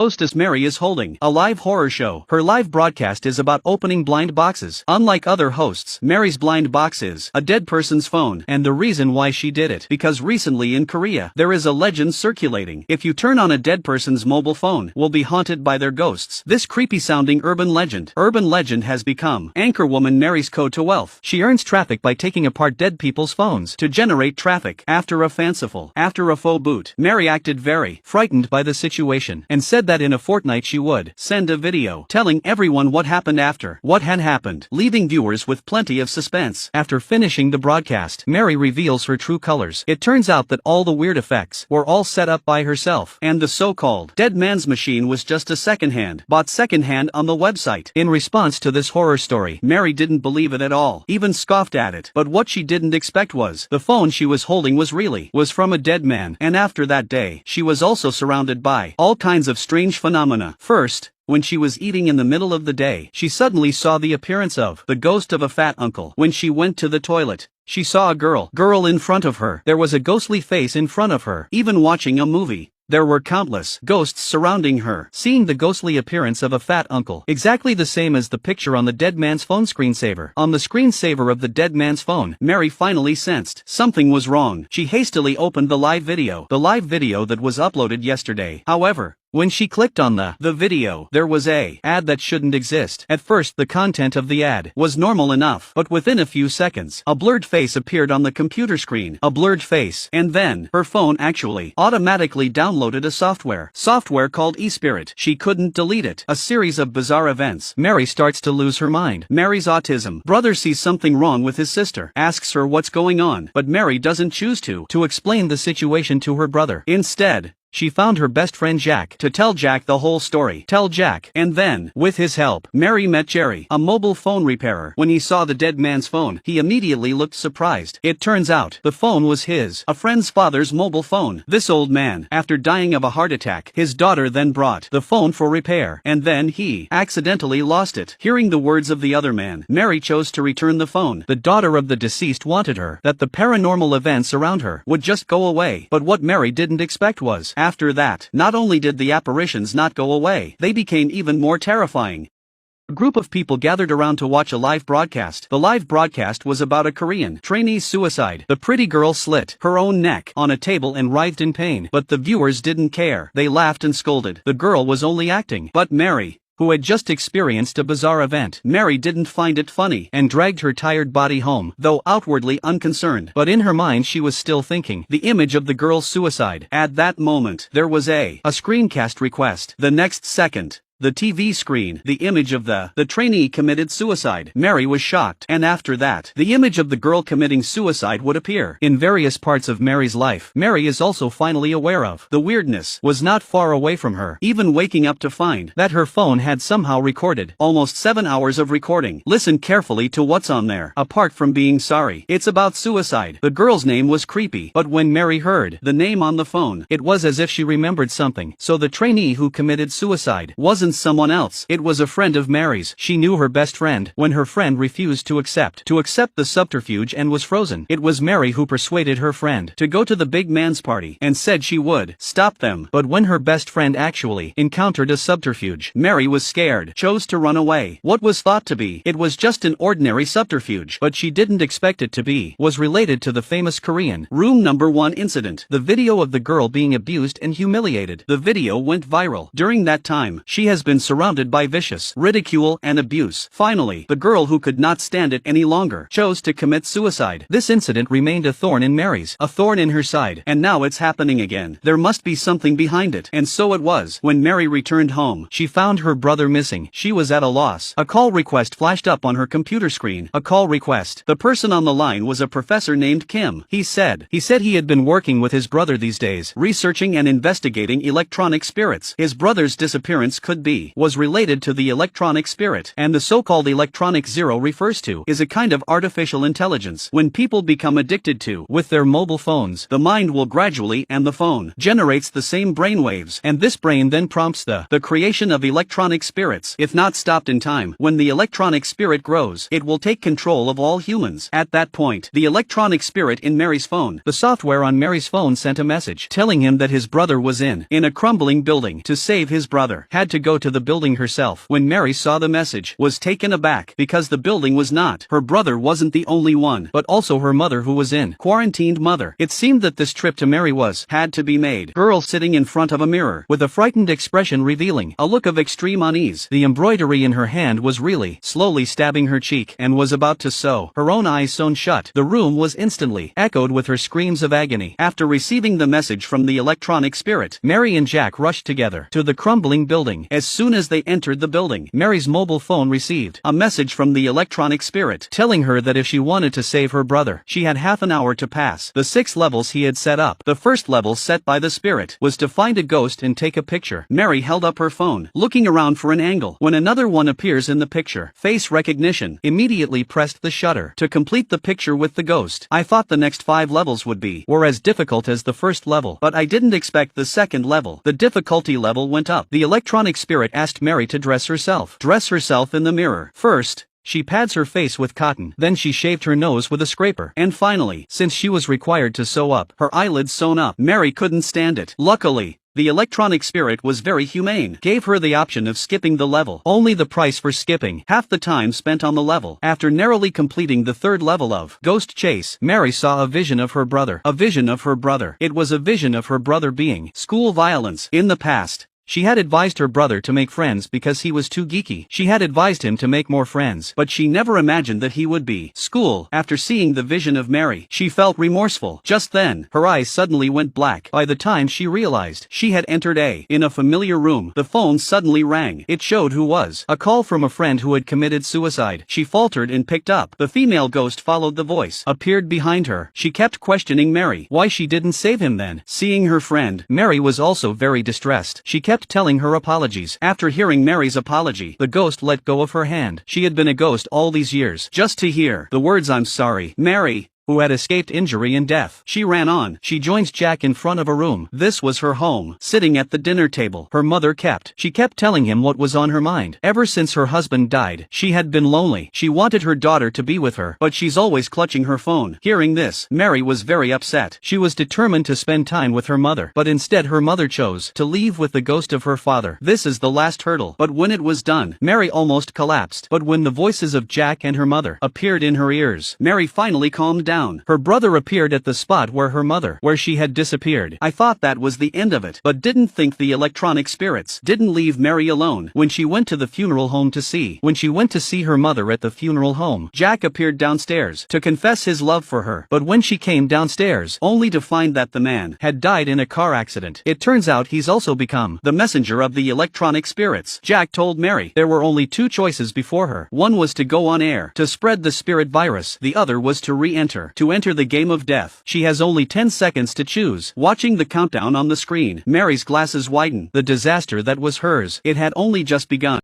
Hostess Mary is holding a live horror show. Her live broadcast is about opening blind boxes. Unlike other hosts, Mary's blind box is a dead person's phone. And the reason why she did it, because recently in Korea, there is a legend circulating. If you turn on a dead person's mobile phone, will be haunted by their ghosts. This creepy sounding urban legend has become anchorwoman Mary's code to wealth. She earns traffic by taking apart dead people's phones to generate traffic. After a faux boot, Mary acted very frightened by the situation and said that in a fortnight she would send a video telling everyone what happened after what had happened, leaving viewers with plenty of suspense. After finishing the broadcast, Mary reveals her true colors. It turns out that all the weird effects were all set up by herself, and the so-called dead man's machine was just a bought secondhand on the website. In response to this horror story, Mary didn't believe it at all, even scoffed at it. But what she didn't expect was the phone she was holding was from a dead man. And after that day, she was also surrounded by all kinds of strange phenomena. First, when she was eating in the middle of the day, she suddenly saw the appearance of the ghost of a fat uncle. When she went to the toilet, she saw a girl in front of her. There was a ghostly face in front of her. Even watching a movie, there were countless ghosts surrounding her. Seeing the ghostly appearance of a fat uncle, exactly the same as the picture on the dead man's phone screensaver. On the screensaver of the dead man's phone, Mary finally sensed something was wrong. She hastily opened the live video that was uploaded yesterday. However, when she clicked on the video, there was a ad that shouldn't exist. At first, the content of the ad was normal enough, but within a few seconds, a blurred face appeared on the computer screen. A blurred face. And then, her phone actually automatically downloaded a software called eSpirit. She couldn't delete it. A series of bizarre events. Mary starts to lose her mind. Mary's autism brother sees something wrong with his sister, asks her what's going on, but Mary doesn't choose to explain the situation to her brother. Instead, she found her best friend Jack to tell Jack the whole story. And then, with his help, Mary met Jerry, a mobile phone repairer. When he saw the dead man's phone, he immediately looked surprised. It turns out, the phone was a friend's father's mobile phone. This old man, after dying of a heart attack, his daughter then brought the phone for repair, and then he accidentally lost it. Hearing the words of the other man, Mary chose to return the phone. The daughter of the deceased wanted her that the paranormal events around her would just go away. But what Mary didn't expect was, after that, not only did the apparitions not go away, they became even more terrifying. A group of people gathered around to watch a live broadcast. The live broadcast was about a Korean trainee's suicide. The pretty girl slit her own neck on a table and writhed in pain, but the viewers didn't care. They laughed and scolded. The girl was only acting. But Mary, who had just experienced a bizarre event, Mary didn't find it funny and dragged her tired body home, though outwardly unconcerned. But in her mind she was still thinking the image of the girl's suicide. At that moment, there was a screencast request. The next second, the TV screen, the image of the trainee committed suicide. Mary was shocked, and after that, the image of the girl committing suicide would appear in various parts of Mary's life. Mary is also finally aware of the weirdness was not far away from her, even waking up to find that her phone had somehow recorded almost 7 hours of recording. Listen carefully to what's on there. Apart from being sorry, it's about suicide. The girl's name was creepy, but when Mary heard the name on the phone, it was as if she remembered something. So the trainee who committed suicide wasn't someone else. It was a friend of Mary's. She knew her best friend. When her friend refused to accept the subterfuge and was frozen, it was Mary who persuaded her friend to go to the big man's party and said she would stop them. But when her best friend actually encountered a subterfuge, Mary was scared, chose to run away. What was thought to be it was just an ordinary subterfuge, but she didn't expect it to be was related to the famous Korean room number 1 incident. The video of the girl being abused and humiliated. The video went viral. During that time, she has been surrounded by vicious ridicule and abuse. Finally, the girl who could not stand it any longer chose to commit suicide. This incident remained a thorn in her side, and now it's happening again. There must be something behind it. And so it was. When Mary returned home, she found her brother missing. She was at a loss. A call request flashed up on her computer screen. A call request. The person on the line was a professor named Kim. He said he had been working with his brother these days, researching and investigating electronic spirits. His brother's disappearance could be be was related to the electronic spirit, and the so-called electronic zero refers to is a kind of artificial intelligence. When people become addicted to with their mobile phones, the mind will gradually and the phone generates the same brainwaves, and this brain then prompts the creation of electronic spirits. If not stopped in time, when the electronic spirit grows, it will take control of all humans. At that point, the electronic spirit in Mary's phone, the software on Mary's phone sent a message telling him that his brother was in a crumbling building. To save his brother, had to go to the building herself. When Mary saw the message, was taken aback, because the building was not. Her brother wasn't the only one, but also her mother who was in quarantined mother. It seemed that this trip to Mary had to be made. Girl sitting in front of a mirror, with a frightened expression revealing a look of extreme unease. The embroidery in her hand was really slowly stabbing her cheek, and was about to sew. Her own eyes sewn shut. The room was instantly echoed with her screams of agony. After receiving the message from the electronic spirit, Mary and Jack rushed together to the crumbling building. As soon as they entered the building, Mary's mobile phone received a message from the electronic spirit telling her that if she wanted to save her brother, she had half an hour to pass the 6 levels he had set up. The first level set by the spirit was to find a ghost and take a picture. Mary held up her phone, looking around for an angle. When another one appears in the picture, face recognition, immediately pressed the shutter to complete the picture with the ghost. I thought the next 5 levels were as difficult as the first level, but I didn't expect the second level. The difficulty level went up. The electronic spirit asked Mary to dress herself in the mirror. First, she pads her face with cotton, then she shaved her nose with a scraper, and finally, since she was required to sew up her eyelids sewn up, Mary couldn't stand it. Luckily, the electronic spirit was very humane, gave her the option of skipping the level, only the price for skipping half the time spent on the level. After narrowly completing the 3rd level of Ghost Chase, Mary saw a vision of her brother. It was a vision of her brother being school violence. In the past, she had advised her brother to make friends because he was too geeky. She had advised him to make more friends, but she never imagined that he would be school. After seeing the vision of Mary, she felt remorseful. Just then, her eyes suddenly went black. By the time she realized she had entered in a familiar room, the phone suddenly rang. It showed who was a call from a friend who had committed suicide. She faltered and picked up. The female ghost followed the voice, appeared behind her. She kept questioning Mary why she didn't save him then. Seeing her friend, Mary was also very distressed. She kept telling her apologies. After hearing Mary's apology, the ghost let go of her hand. She had been a ghost all these years, just to hear the words "I'm sorry, Mary," who had escaped injury and death. She ran on. She joins Jack in front of a room. This was her home. Sitting at the dinner table, her mother she kept telling him what was on her mind. Ever since her husband died, she had been lonely. She wanted her daughter to be with her, but she's always clutching her phone. Hearing this, Mary was very upset. She was determined to spend time with her mother, but instead her mother chose to leave with the ghost of her father. This is the last hurdle. But when it was done, Mary almost collapsed. But when the voices of Jack and her mother appeared in her ears, Mary finally calmed down. Her brother appeared at the spot where she had disappeared. I thought that was the end of it, but didn't think the electronic spirits didn't leave Mary alone. When she went to the funeral home to see her mother at the funeral home, Jack appeared downstairs to confess his love for her. But when she came downstairs, only to find that the man had died in a car accident. It turns out he's also become the messenger of the electronic spirits. Jack told Mary there were only 2 choices before her. One was to go on air to spread the spirit virus. The other was to enter the game of death. She has only 10 seconds to choose. Watching the countdown on the screen, Mary's glasses widen. The disaster that was hers, it had only just begun.